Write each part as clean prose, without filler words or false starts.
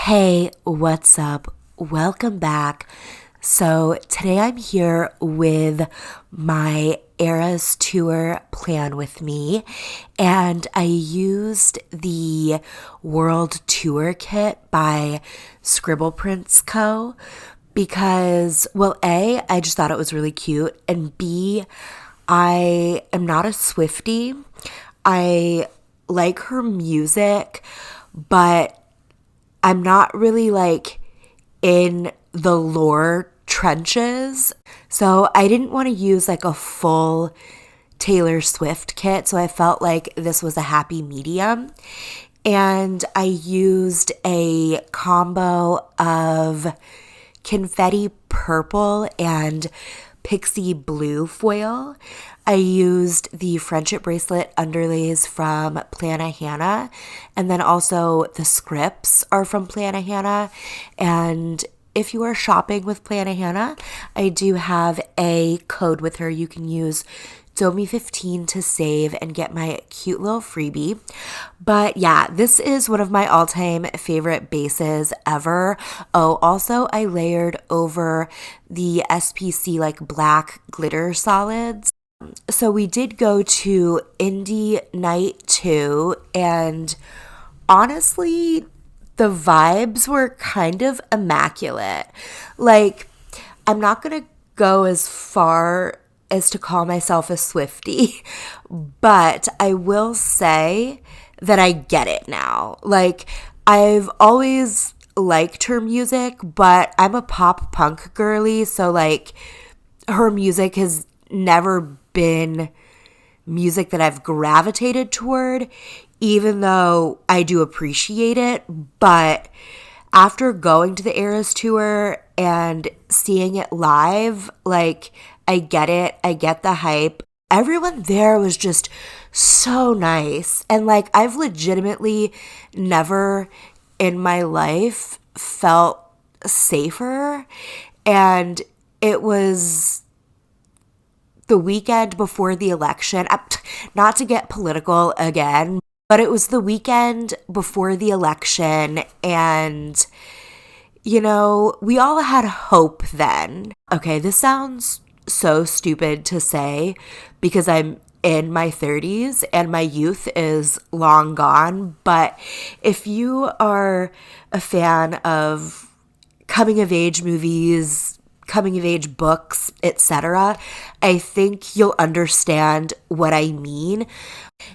Hey, what's up? Welcome back. So today I'm here with my Eras tour plan with me, and I used the World Tour Kit by Scribble Prints Co. because, well, A, I just thought it was really cute, and B, I am not a Swiftie. I like her music, but I'm not really like in the lore trenches. So I didn't want to use like a full Taylor Swift kit. So I felt like this was a happy medium. And I used a combo of confetti purple and pixie blue foil. I used the friendship bracelet underlays from Plannahannah, and then also the scripts are from Plannahannah. And if you are shopping with Plannahannah, I do have a code with her. You can use Domi15 to save and get my cute little freebie. But yeah, this is one of my all-time favorite bases ever. Oh, also I layered over the SPC like black glitter solids. So we did go to Indie Night 2, and honestly, the vibes were kind of immaculate. Like, I'm not going to go as far as to call myself a Swiftie, but I will say that I get it now. Like, I've always liked her music, but I'm a pop punk girly, so like her music has never been music that I've gravitated toward, even though I do appreciate it. But after going to the Eras tour and seeing it live, like, I get it. I get the hype. Everyone there was just so nice. And like, I've legitimately never in my life felt safer. And it was the weekend before the election, not to get political again, but it was the weekend before the election, and, you know, we all had hope then. Okay, this sounds so stupid to say because I'm in my 30s and my youth is long gone, but if you are a fan of coming of age movies, coming of age books, etc., I think you'll understand what I mean.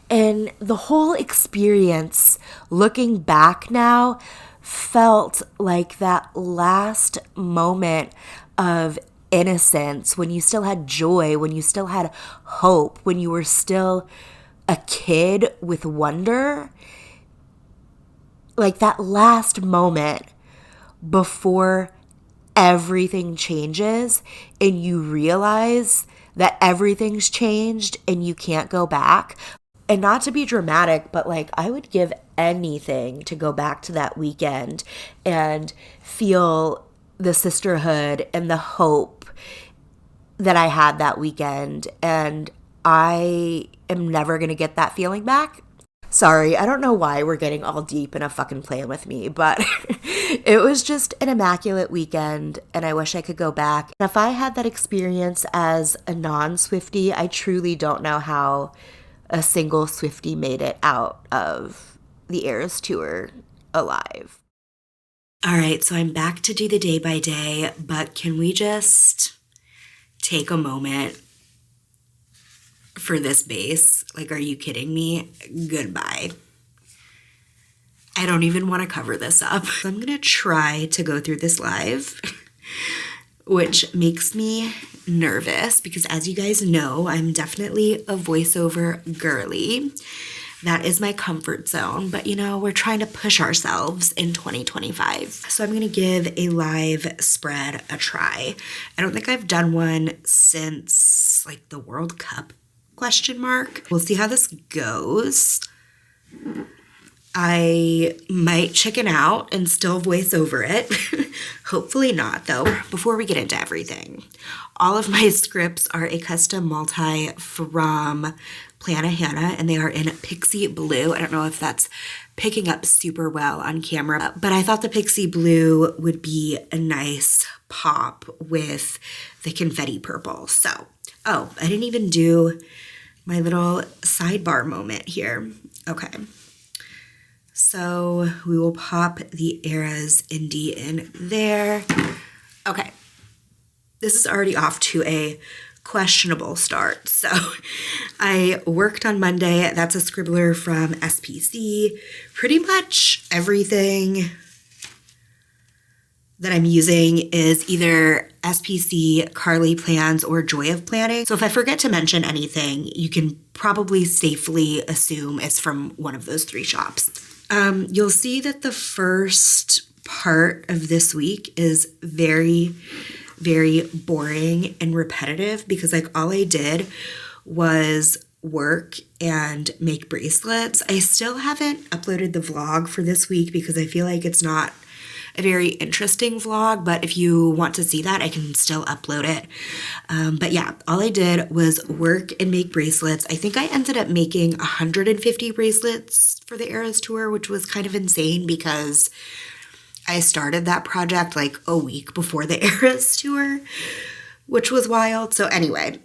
And the whole experience, looking back now, felt like that last moment of innocence, when you still had joy, when you still had hope, when you were still a kid with wonder. Like that last moment before everything changes and you realize that everything's changed and you can't go back. And not to be dramatic, but like, I would give anything to go back to that weekend and feel the sisterhood and the hope that I had that weekend. And I am never going to get that feeling back. Sorry, I don't know why we're getting all deep in a fucking plan with me, but it was just an immaculate weekend, and I wish I could go back. And if I had that experience as a non-Swiftie, I truly don't know how a single Swiftie made it out of the Eras tour alive. All right, so I'm back to do the day by day, but can we just take a moment for this base? Like, are you kidding me? Goodbye. I don't even want to cover this up. I'm going to try to go through this live, which makes me nervous because, as you guys know, I'm definitely a voiceover girly. That is my comfort zone, but you know, we're trying to push ourselves in 2025. So I'm going to give a live spread a try. I don't think I've done one since like the World Cup ? We'll see how this goes. I might chicken out and still voice over it. Hopefully not, though. Before we get into everything, all of my scripts are a custom multi from Plana Hannah, and they are in Pixie Blue. I don't know if that's picking up super well on camera, but I thought the Pixie Blue would be a nice pop with the confetti purple. So, oh, I didn't even do my little sidebar moment here. Okay. So we will pop the Eras Indie in there. Okay. This is already off to a questionable start. So I worked on Monday. That's a scribbler from SPC. Pretty much everything that I'm using is either SPC, Carly Plans, or Joy of Planning. So if I forget to mention anything, you can probably safely assume it's from one of those three shops. You'll see that the first part of this week is very, very boring and repetitive because like all I did was work and make bracelets. I still haven't uploaded the vlog for this week because I feel like it's not a very interesting vlog, but if you want to see that, I can still upload it. But yeah, all I did was work and make bracelets. I think I ended up making 150 bracelets for the Eras tour, which was kind of insane because I started that project like a week before the Eras tour, which was wild. So anyway,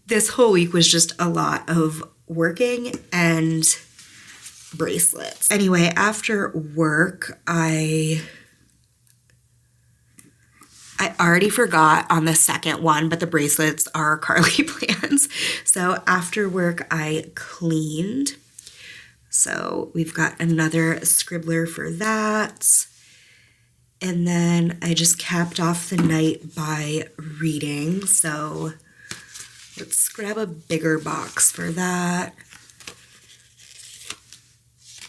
this whole week was just a lot of working and bracelets. Anyway, after work, I already forgot on the second one, but the bracelets are Carly Plans. So after work, I cleaned. So we've got another scribbler for that. And then I just capped off the night by reading. So let's grab a bigger box for that.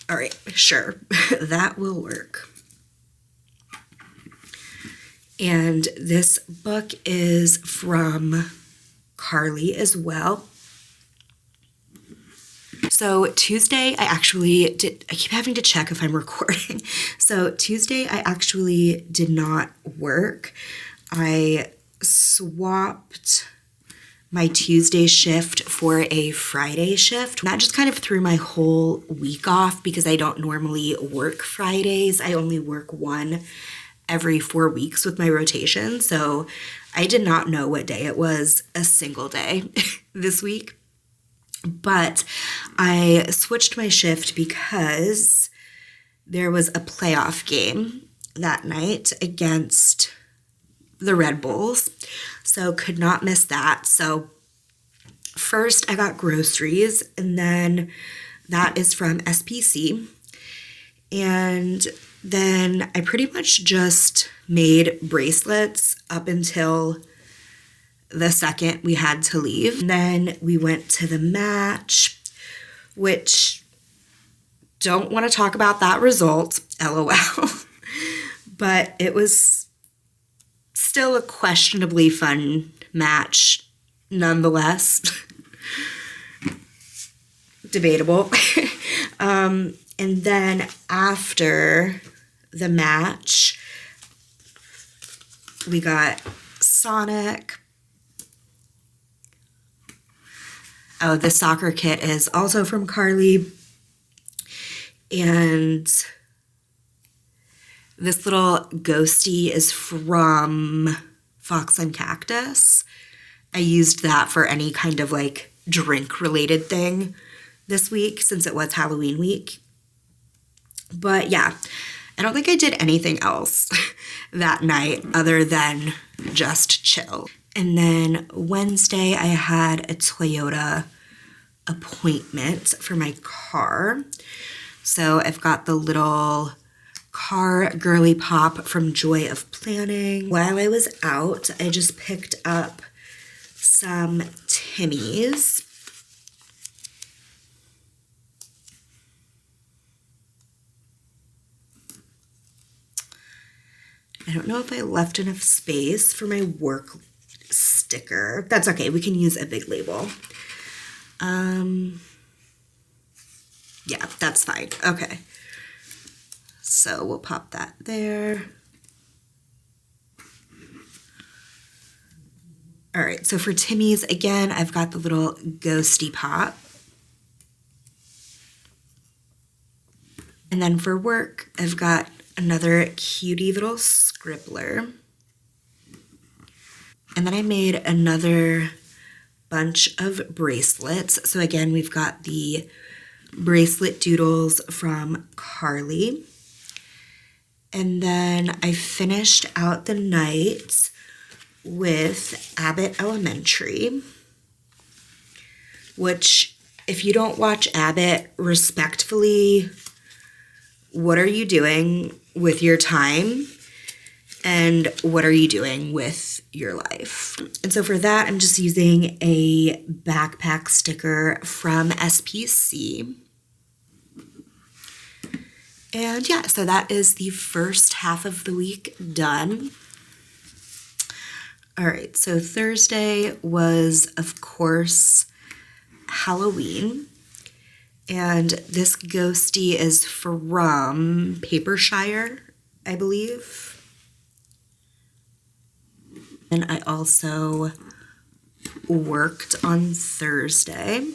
All right, sure, that will work. And this book is from Carly as well. So Tuesday, I keep having to check if I'm recording. So Tuesday, I actually did not work. I swapped my Tuesday shift for a Friday shift. That just kind of threw my whole week off because I don't normally work Fridays. I only work one every 4 weeks with my rotation. So I did not know what day it was a single day this week. But I switched my shift because there was a playoff game that night against the Red Bulls. So could not miss that. So first I got groceries, and then that is from SPC. And then I pretty much just made bracelets up until the second we had to leave. And then we went to the match, which don't want to talk about that result, LOL. But it was still a questionably fun match nonetheless. Debatable. And then after the match, we got Sonic. Oh, the soccer kit is also from Carly. And this little ghosty is from Fox and Cactus. I used that for any kind of like drink related thing this week since it was Halloween week. But yeah, I don't think I did anything else that night other than just chill. And then Wednesday, I had a Toyota appointment for my car. So I've got the little car girly pop from Joy of Planning. While I was out, I just picked up some Timmy's. I don't know if I left enough space for my work sticker. That's okay. We can use a big label. Yeah, that's fine. Okay. So we'll pop that there. All right, so for Timmy's, again, I've got the little ghosty pop. And then for work, I've got another cutie little scribbler. And then I made another bunch of bracelets. So again, we've got the bracelet doodles from Carly. And then I finished out the night with Abbott Elementary, which, if you don't watch Abbott, respectfully, what are you doing with your time? And what are you doing with your life? And so for that, I'm just using a backpack sticker from SPC. And yeah, so that is the first half of the week done. All right, so Thursday was, of course, Halloween. And this ghosty is from Papershire, I believe. And I also worked on Thursday.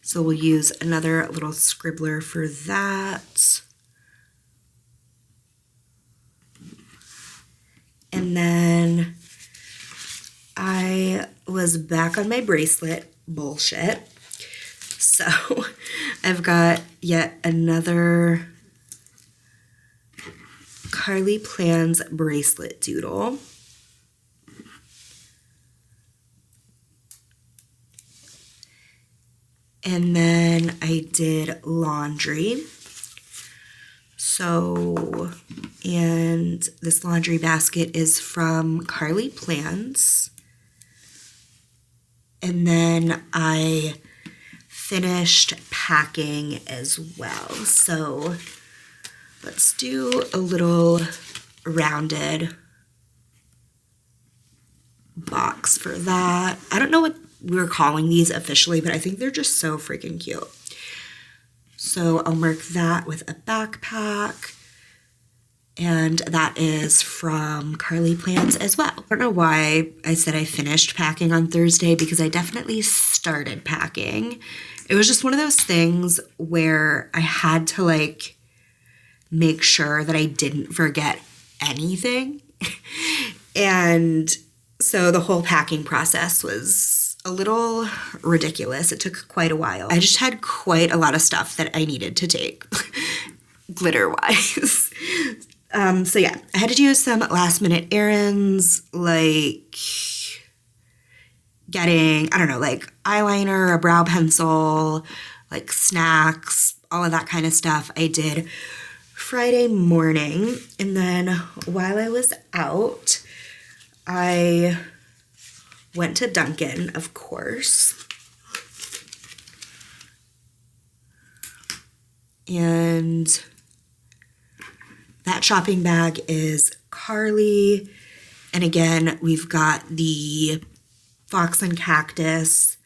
So we'll use another little scribbler for that. And then I was back on my bracelet bullshit. So I've got yet another Carly Plans bracelet doodle. And then I did laundry. So, and this laundry basket is from Carly Plans. And then I finished packing as well. So let's do a little rounded box for that. I don't know what we're calling these officially, but I think they're just so freaking cute. So I'll mark that with a backpack. And that is from Carly Plans as well. I don't know why I said I finished packing on Thursday, because I definitely started packing. It was just one of those things where I had to like make sure that I didn't forget anything. And so the whole packing process was a little ridiculous. It took quite a while. I just had quite a lot of stuff that I needed to take, glitter-wise. So yeah, I had to do some last minute errands, like getting, I don't know, like eyeliner, a brow pencil, like snacks, all of that kind of stuff I did Friday morning. And then while I was out, I went to Dunkin', of course. And that shopping bag is Carly. And again, we've got the Fox and Cactus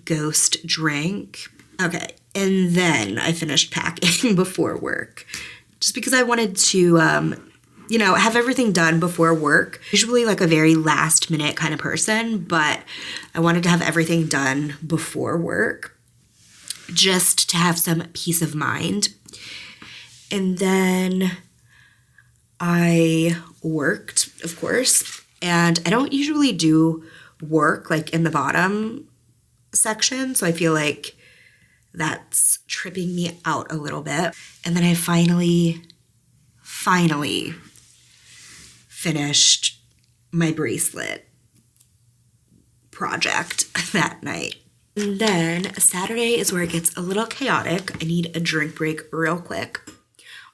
Ghost drink. Okay, and then I finished packing before work, just because I wanted to, have everything done before work. Usually like a very last minute kind of person, but I wanted to have everything done before work just to have some peace of mind. And then I worked, of course, and I don't usually do work like in the bottom section, so I feel like that's tripping me out a little bit. And then I finally finished my bracelet project that night. And then Saturday is where it gets a little chaotic. I need a drink break real quick.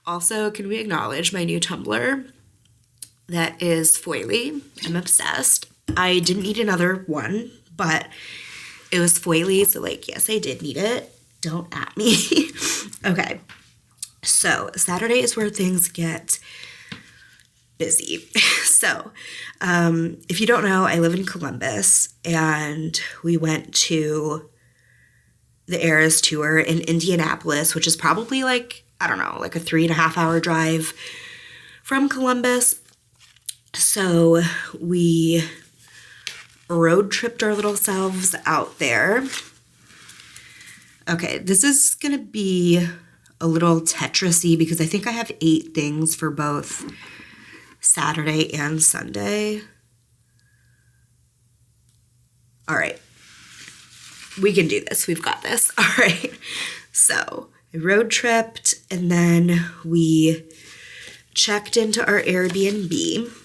Also, can we acknowledge my new tumbler that is foily? I'm obsessed. I didn't need another one, but it was foily, so like, yes, I did need it. Don't at me. Okay, so Saturday is where things get busy. So, if you don't know, I live in Columbus, and we went to the Eras Tour in Indianapolis, which is probably like, I don't know, like a 3.5 hour drive from Columbus. So we road tripped our little selves out there. Okay, this is gonna be a little Tetris-y because I think I have 8 things for both Saturday and Sunday. All right, we can do this. We've got this. All right, so I road tripped and then we checked into our Airbnb.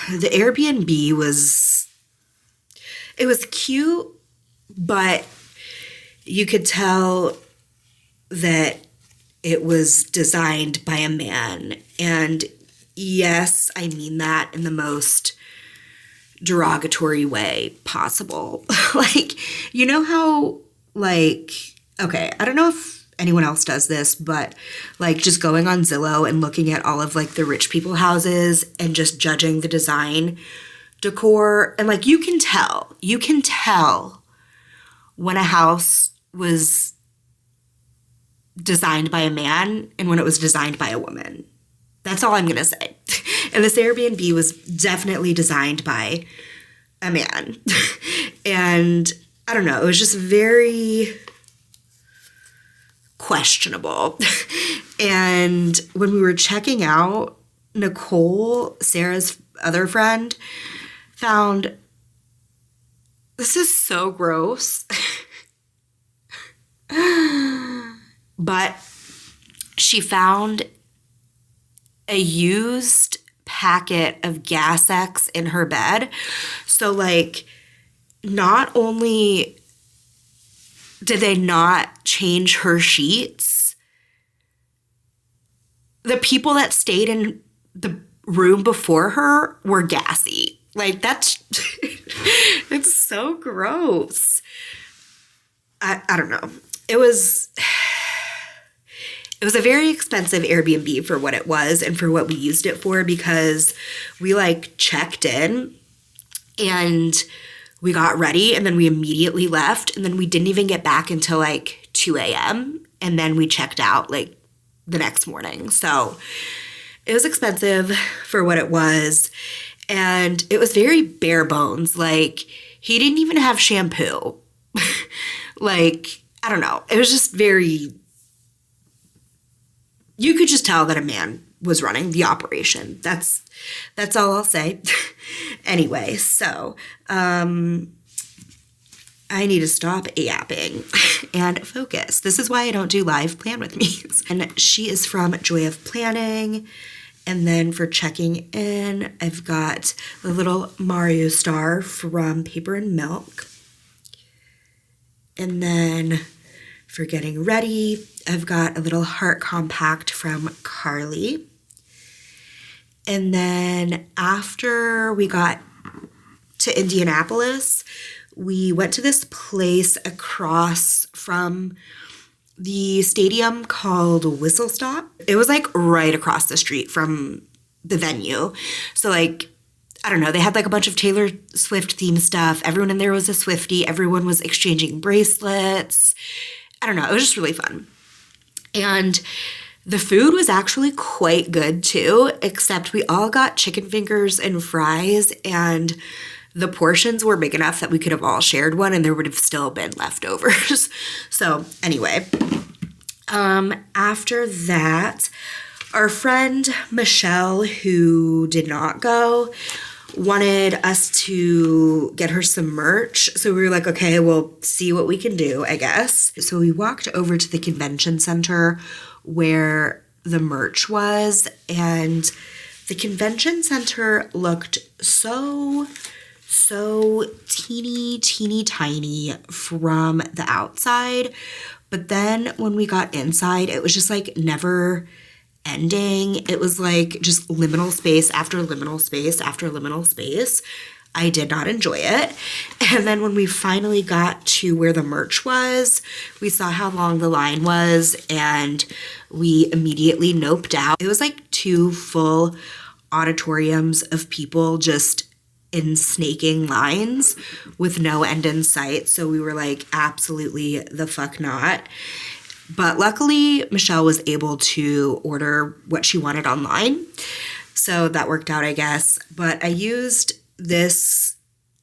The Airbnb was cute, but you could tell that it was designed by a man. And yes, I mean that in the most derogatory way possible. Like, you know how, like, okay, I don't know if anyone else does this, but like just going on Zillow and looking at all of like the rich people houses and just judging the design decor, and like you can tell when a house was designed by a man and when it was designed by a woman. That's all I'm gonna say. And this Airbnb was definitely designed by a man. And I don't know, it was just very questionable. And when we were checking out, Nicole, Sarah's other friend, found, this is so gross, but she found a used packet of Gas X in her bed. So like, not only did they not change her sheets, the people that stayed in the room before her were gassy. Like, that's it's so gross. I don't know. It was a very expensive Airbnb for what it was and for what we used it for, because we like checked in and we got ready and then we immediately left, and then we didn't even get back until like 2 a.m. and then we checked out like the next morning. So it was expensive for what it was, and it was very bare bones. Like, he didn't even have shampoo. Like, I don't know. It was just very, you could just tell that a man was running the operation. That's all I'll say. Anyway, so I need to stop yapping and focus. This is why I don't do live plan with me. And she is from Joy of Planning. And then for checking in, I've got the little Mario star from Paper and Milk. And then for getting ready, I've got a little heart compact from Carly. And then after we got to Indianapolis, we went to this place across from the stadium called Whistle Stop. It was like right across the street from the venue. So like, I don't know, they had like a bunch of Taylor Swift themed stuff. Everyone in there was a Swiftie. Everyone was exchanging bracelets. I don't know, it was just really fun. And the food was actually quite good too, except we all got chicken fingers and fries, and the portions were big enough that we could have all shared one and there would have still been leftovers. So anyway, after that, our friend Michelle, who did not go, wanted us to get her some merch. So we were like, okay, we'll see what we can do, I guess. So we walked over to the convention center where the merch was, and the convention center looked so teeny tiny from the outside. But then when we got inside, it was just like never ending. It was like just liminal space after liminal space after liminal space. I did not enjoy it. And then when we finally got to where the merch was, we saw how long the line was and we immediately noped out. It was like 2 full auditoriums of people just in snaking lines with no end in sight. So we were like, absolutely the fuck not. But luckily, Michelle was able to order what she wanted online. So that worked out, I guess. But I used this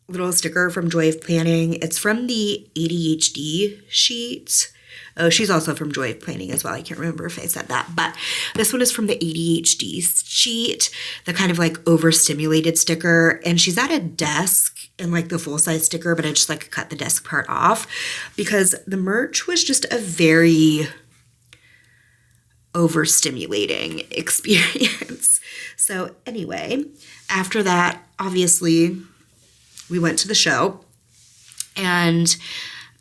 little sticker from Joy of Planning. It's from the ADHD sheet. Oh, she's also from Joy of Planning as well. I can't remember if I said that. But this one is from the ADHD sheet, the kind of like overstimulated sticker. And she's at a desk in like the full-size sticker, but I just like cut the desk part off because the merch was just a very overstimulating experience. So anyway, after that, obviously, we went to the show, and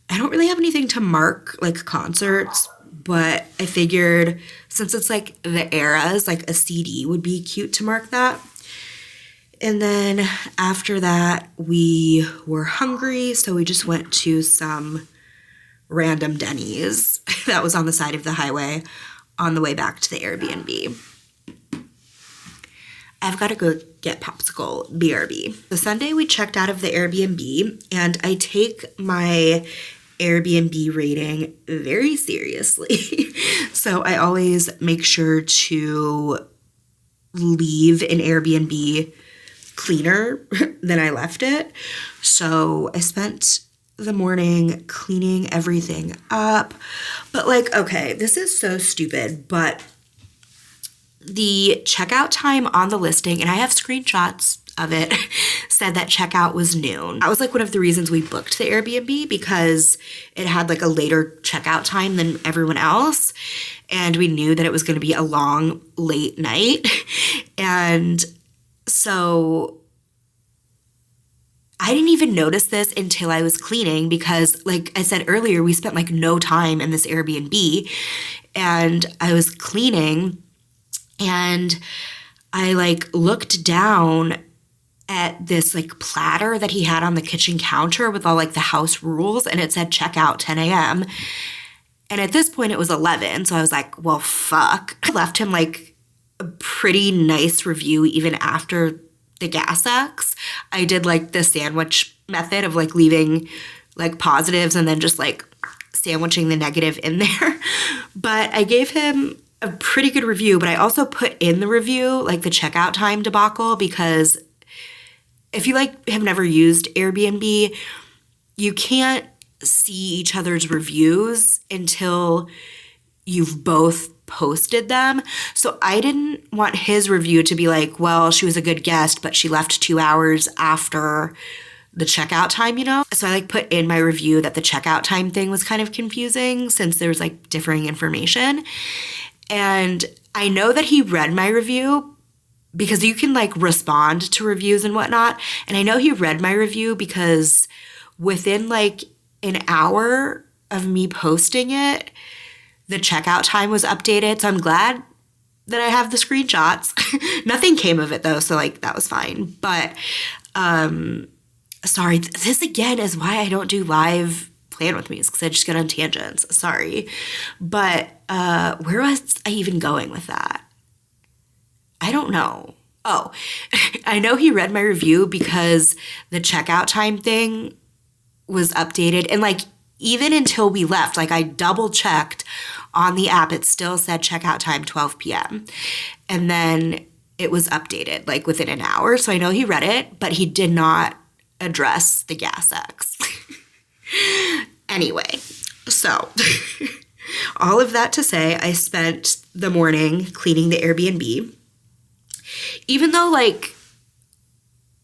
I don't really have anything to mark like concerts, but I figured since it's like the Eras, like a CD would be cute to mark that. And then after that, we were hungry, so we just went to some random Denny's that was on the side of the highway on the way back to the Airbnb. I've got to go get popsicle, BRB. So Sunday we checked out of the Airbnb, and I take my Airbnb rating very seriously. So I always make sure to leave an Airbnb cleaner than I left it. So I spent the morning cleaning everything up. But like, okay, this is so stupid, but the checkout time on the listing, and I have screenshots of it, said that checkout was noon. That was like one of the reasons we booked the Airbnb, because it had like a later checkout time than everyone else. And we knew that it was going to be a long, late night. And so I didn't even notice this until I was cleaning because, like I said earlier, we spent like no time in this Airbnb, and I was cleaning and I like looked down at this like platter that he had on the kitchen counter with all like the house rules, and it said checkout 10 a.m. And at this point it was 11. So I was like, well, fuck. I left him like a pretty nice review even after the gas X. I did like the sandwich method of like leaving like positives and then just like sandwiching the negative in there. But I gave him a pretty good review, but I also put in the review like the checkout time debacle, because if you like have never used Airbnb, you can't see each other's reviews until you've both posted them. So I didn't want his review to be like, well, she was a good guest, but she left 2 hours after the checkout time, you know? So I like put in my review that the checkout time thing was kind of confusing since there was like differing information. And I know that he read my review because you can like respond to reviews and whatnot. And I know he read my review because within like an hour of me posting it, the checkout time was updated. So I'm glad that I have the screenshots. Nothing came of it though, so like that was fine. But sorry, this again is why I don't do live plan with me, is because I just get on tangents. Sorry. But where was I even going with that? I don't know. Oh, I know he read my review because the checkout time thing was updated. And like even until we left, like I double checked on the app, it still said checkout time 12 p.m. And then it was updated like within an hour. So I know he read it, but he did not address the gas X. Anyway, so all of that to say, I spent the morning cleaning the Airbnb. Even though like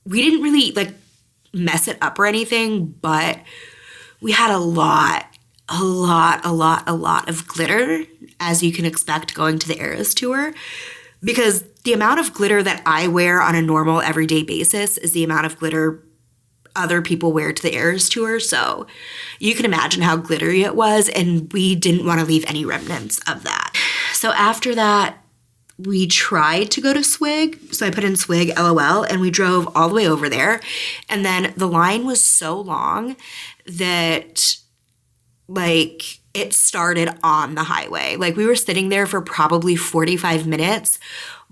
we didn't really like mess it up or anything, but we had a lot of glitter, as you can expect going to the Eras tour, because the amount of glitter that I wear on a normal everyday basis is the amount of glitter other people wear to the Eras tour. So you can imagine how glittery it was, and we didn't want to leave any remnants of that. So after that, we tried to go to Swig. So I put in Swig, LOL, and we drove all the way over there. And then the line was so long that like it started on the highway. Like we were sitting there for probably 45 minutes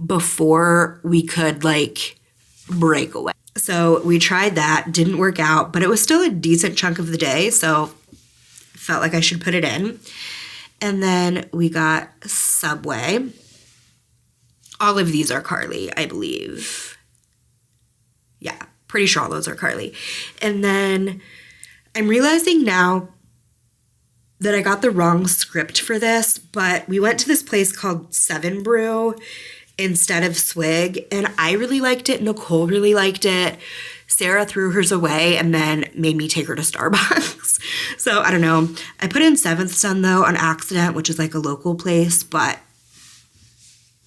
before we could like break away. So we tried that, didn't work out, but it was still a decent chunk of the day. So felt like I should put it in. And then we got Subway. All of these are Carly, I believe. Yeah, pretty sure all those are Carly. And then I'm realizing now that I got the wrong script for this, but we went to this place called Seven Brew instead of Swig, and I really liked it. Nicole really liked it. Sarah threw hers away and then made me take her to Starbucks. So I don't know. I put in Seventh Son though on accident, which is like a local place, but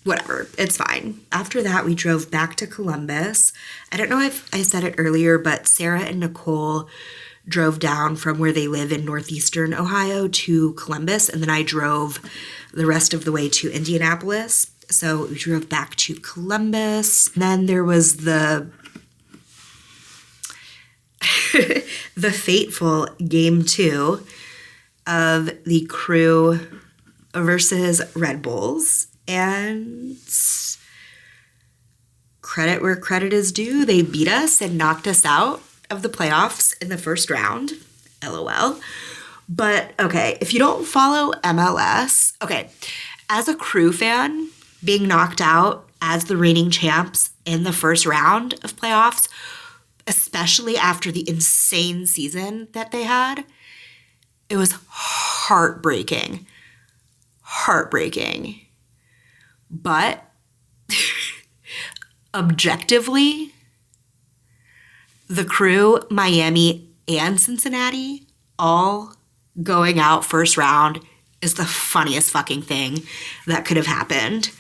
whatever, it's fine. After that, we drove back to Columbus. I don't know if I said it earlier, but Sarah and Nicole drove down from where they live in northeastern Ohio to Columbus, and then I drove the rest of the way to Indianapolis. So we drove back to Columbus. Then there was the fateful game 2 of the Crew versus Red Bulls. And credit where credit is due, they beat us and knocked us out of the playoffs in the first round. LOL. But okay, if you don't follow MLS, okay, as a Crew fan, being knocked out as the reigning champs in the first round of playoffs, especially after the insane season that they had, it was heartbreaking. Heartbreaking. But objectively, the Crew, Miami, and Cincinnati all going out first round is the funniest fucking thing that could have happened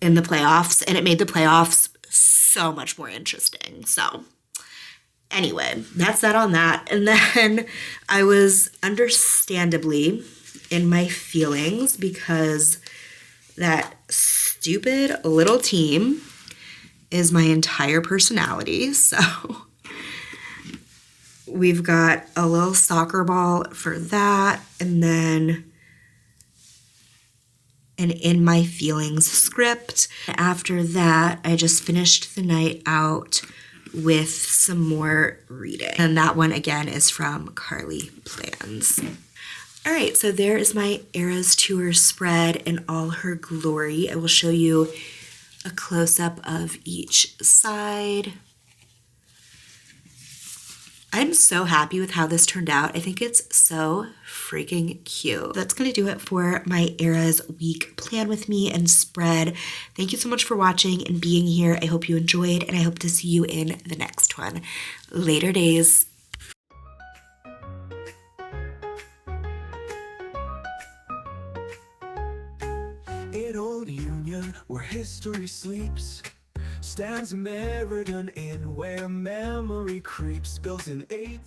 in the playoffs, and it made the playoffs so much more interesting. So anyway, that's that on that. And then I was understandably in my feelings because that stupid little team is my entire personality. So we've got a little soccer ball for that, and then an in my feelings script. After that, I just finished the night out with some more reading. And that one again is from Carly Plans. All right, so there is my Eras Tour spread in all her glory. I will show you a close-up of each side. I'm so happy with how this turned out. I think it's so freaking cute. That's going to do it for my Eras week plan with me and spread. Thank you so much for watching and being here. I hope you enjoyed, and I hope to see you in the next one. Later days. In old Union, where history sleeps, stands Meriden Inn, where memory creeps, built in 8